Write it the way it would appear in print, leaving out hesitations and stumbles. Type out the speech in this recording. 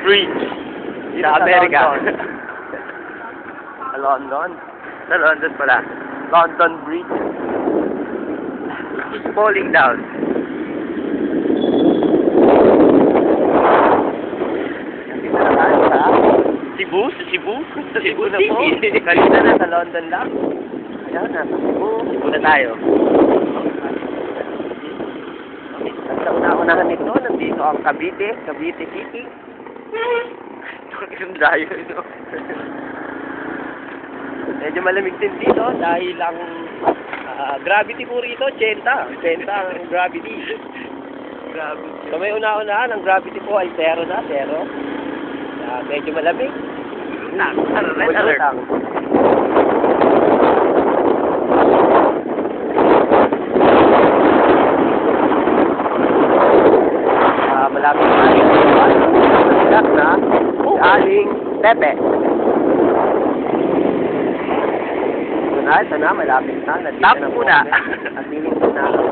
Bridge. Dito Sa sa Amerika. London. Sa London. Sa London pala. London Bridge. It's falling down. Nandito na tayo sa Cebu? Sa Cebu? Sa Cebu Cebu na po. Kanina na sa London lang. Ayan, nasa Cebu. Cebu na tayo. At sa una-unahan nito, nandito ang Cavite, Cavite City. Ang dayo, no? Medyo malamig din dito dahil ang gravity po rito, 80. 80 ang gravity. Grabe. So may una-unahan, ang gravity po ay 0 na, 0. Medyo malamig. Red alert. Lang. Malapit na sigat na si Aling Pepe. Ito na, malapit na. Nandito Tap na po muna. kami. At liling na ang